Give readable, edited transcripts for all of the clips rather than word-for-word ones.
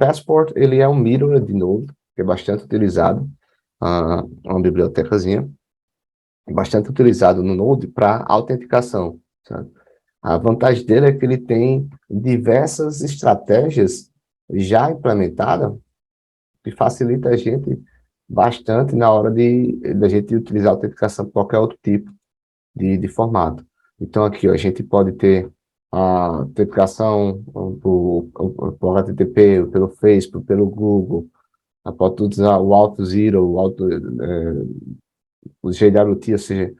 Passport, ele é um mirror de Node, que é bastante utilizado, uma bibliotecazinha, bastante utilizado no Node para autenticação, sabe? A vantagem dele é que ele tem diversas estratégias já implementadas que facilita a gente bastante na hora da gente utilizar a autenticação para qualquer outro tipo de formato. Então, aqui, ó, a gente pode ter a autenticação por HTTP, pelo Facebook, pelo Google, pode usar o Auth0, o GWT, ou seja,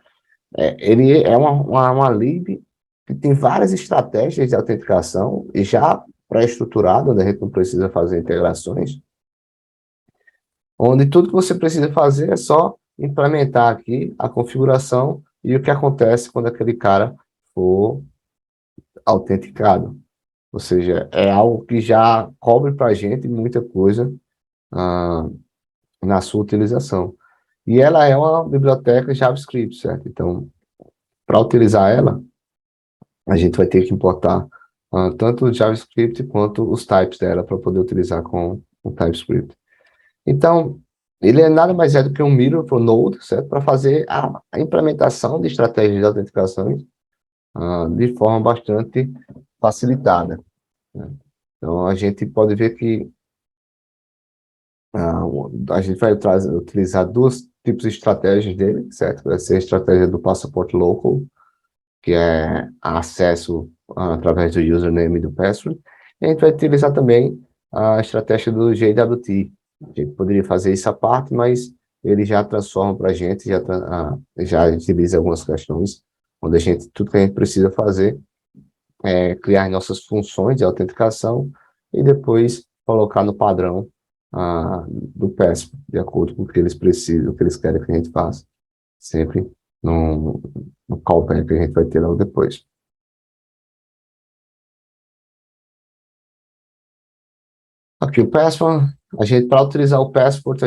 ele é uma lib que tem várias estratégias de autenticação e já pré-estruturado, onde a gente não precisa fazer integrações, onde tudo que você precisa fazer é só implementar aqui a configuração e o que acontece quando aquele cara for autenticado. Ou seja, é algo que já cobre para a gente muita coisa na sua utilização. E ela é uma biblioteca JavaScript, certo? Então, para utilizar ela, a gente vai ter que importar tanto o JavaScript quanto os types dela para poder utilizar com o TypeScript. Então, ele é nada mais do que um mirror para o Node, certo? Para fazer a implementação de estratégias de autenticações de forma bastante facilitada, né? Então, a gente pode ver que a gente vai utilizar dois tipos de estratégias dele, certo? Vai ser a estratégia do Passport Local, que é acesso através do username e do password. E a gente vai utilizar também a estratégia do JWT. A gente poderia fazer isso à parte, mas ele já transforma para a gente, já utiliza algumas questões, onde tudo que a gente precisa fazer é criar nossas funções de autenticação e depois colocar no padrão do PESP, de acordo com o que eles precisam, o que eles querem que a gente faça. Sempre no callback que a gente vai ter logo depois. Aqui o Passport, para utilizar o Passport,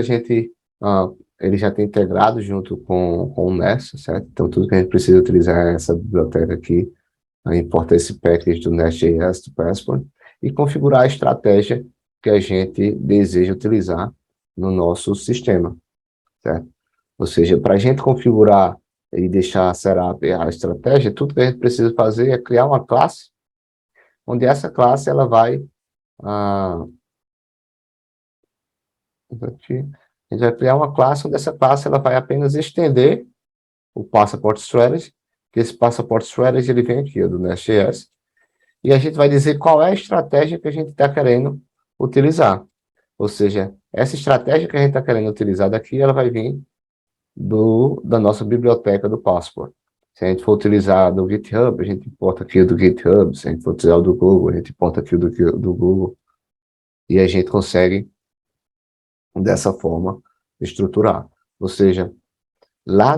ele já tem integrado junto com o Nest, certo? Então, tudo que a gente precisa utilizar é essa biblioteca aqui, importa esse package do Nest.js do Passport e configurar a estratégia que a gente deseja utilizar no nosso sistema, certo? Ou seja, para a gente configurar e deixar setup a estratégia, tudo que a gente precisa fazer é criar uma classe, onde essa classe ela vai aqui, a gente vai criar uma classe, onde essa classe ela vai apenas estender o Passport Strategy, que esse Passport Strategy ele vem aqui, do Nest.js, e a gente vai dizer qual é a estratégia que a gente está querendo utilizar. Ou seja, essa estratégia que a gente está querendo utilizar daqui, ela vai vir da nossa biblioteca do Passport. Se a gente for utilizar do GitHub, a gente importa aqui o do GitHub. Se a gente for utilizar o do Google, a gente importa aqui o do Google. E a gente consegue, dessa forma, estruturar. Ou seja, lá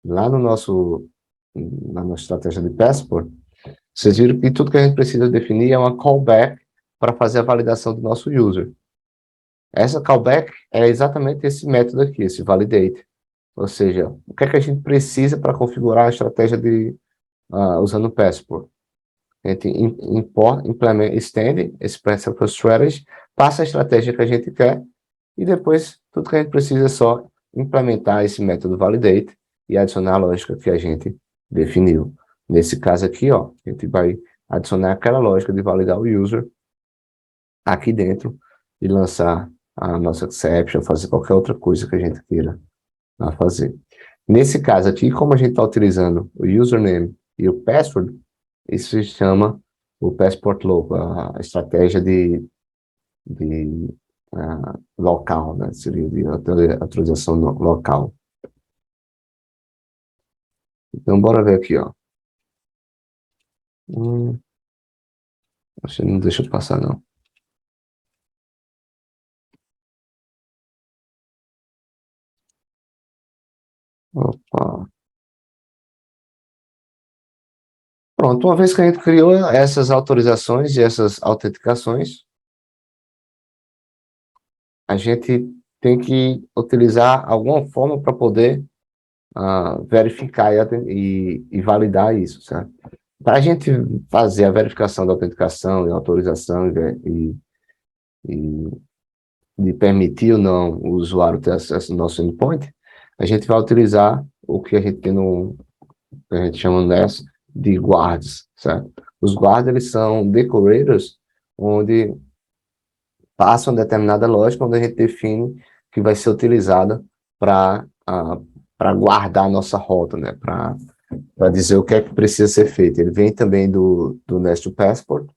lá no na nossa estratégia de Passport, vocês viram que tudo que a gente precisa definir é uma callback para fazer a validação do nosso user. Essa callback é exatamente esse método aqui, esse validate. Ou seja, o que é que a gente precisa para configurar a estratégia usando o Passport? A gente implementa, extende esse Passport Strategy, passa a estratégia que a gente quer, e depois tudo que a gente precisa é só implementar esse método validate e adicionar a lógica que a gente definiu. Nesse caso aqui, ó, a gente vai adicionar aquela lógica de validar o user aqui dentro e lançar a nossa exception, fazer qualquer outra coisa que a gente queira fazer. Nesse caso aqui, como a gente está utilizando o username e o password, isso se chama o Passport Local, a estratégia de local, né? Seria de atualização local. Então, bora ver aqui, ó. Acho que não deixa eu passar, não. Opa. Pronto, uma vez que a gente criou essas autorizações e essas autenticações, a gente tem que utilizar alguma forma para poder verificar e validar isso, certo? Para a gente fazer a verificação da autenticação e autorização e de permitir ou não o usuário ter acesso ao nosso endpoint, a gente vai utilizar o que a gente tem no, que a gente chama no NES de guards, certo? Os guards, eles são decorators, onde passam determinada lógica, onde a gente define que vai ser utilizada para guardar a nossa rota, né? Para dizer o que é que precisa ser feito. Ele vem também do Nest Passport,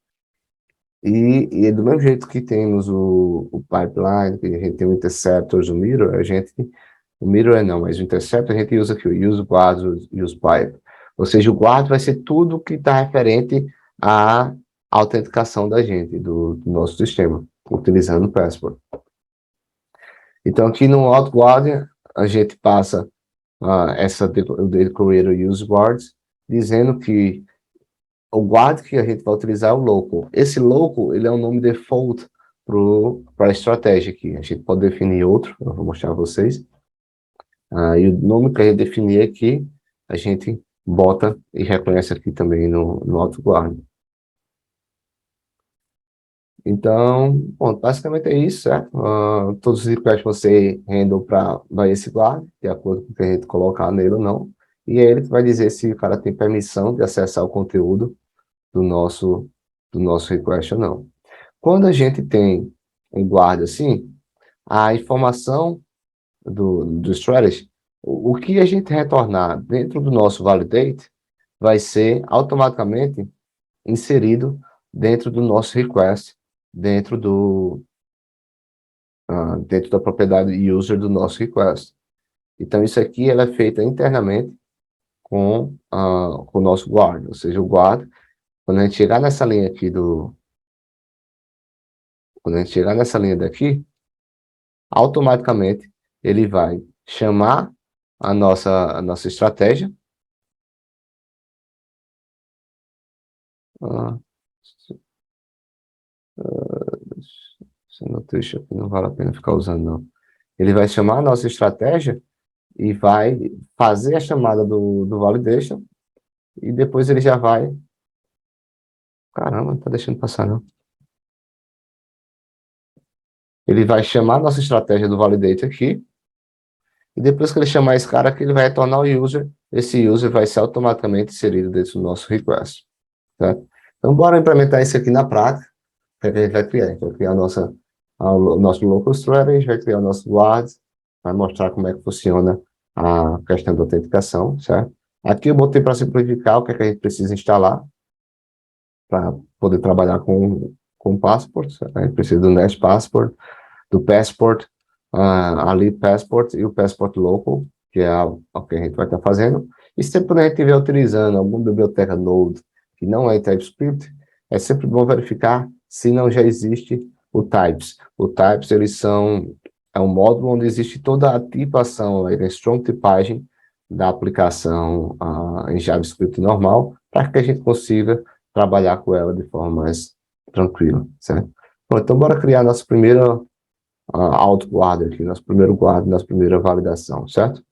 e do mesmo jeito que temos o pipeline, que a gente tem o interceptors, o mirror, o mirror não, mas o interceptor a gente usa aqui, o use guard, o use pipe. Ou seja, o guard vai ser tudo que está referente à autenticação da gente, do nosso sistema, utilizando o Passport. Então, aqui no Auth Guard, a gente passa o Decorator Use Guards, dizendo que o guard que a gente vai utilizar é o local. Esse local, ele é o nome default para a estratégia aqui. A gente pode definir outro, eu vou mostrar a vocês. E o nome que a gente definir aqui, a gente bota e reconhece aqui também no Auth Guard. Então, bom, basicamente é isso, certo? Todos os requests que você handle para esse guard, de acordo com o que a gente colocar nele ou não. E aí ele vai dizer se o cara tem permissão de acessar o conteúdo do nosso request ou não. Quando a gente tem um guard assim, a informação do strategy, o que a gente retornar dentro do nosso validate vai ser automaticamente inserido dentro do nosso request, dentro dentro da propriedade user do nosso request. Então, isso aqui ela é feita internamente com o nosso guard, ou seja, o guard, quando a gente chegar nessa linha aqui quando a gente chegar nessa linha daqui, automaticamente ele vai chamar a nossa estratégia. Esse notation aqui não vale a pena ficar usando, não. Ele vai chamar a nossa estratégia e vai fazer a chamada do validation, e depois ele já vai... Caramba, não está deixando passar, não. Ele vai chamar a nossa estratégia do validate aqui, e depois que ele chamar esse cara aqui, ele vai retornar o user, esse user vai ser automaticamente inserido dentro do nosso request, certo? Então, bora implementar isso aqui na prática. O que a gente vai criar? A gente vai criar o nosso local strategy, vai criar o nosso guards, vai mostrar como é que funciona a questão da autenticação, certo? Aqui eu botei para simplificar o que é que a gente precisa instalar para poder trabalhar com Passport. A gente precisa do Nest Passport, do Passport, a Lead Passport e o Passport Local, que é o que a gente vai estar fazendo. E sempre que a gente estiver utilizando alguma biblioteca Node que não é TypeScript, é sempre bom verificar se não já existe o Types. O Types, é um módulo onde existe toda a tipação, a strong tipagem da aplicação em JavaScript normal, para que a gente consiga trabalhar com ela de forma mais tranquila, certo? Bom, então bora criar nossa primeira auto guarda aqui, nosso primeiro guarda, nossa primeira validação, certo?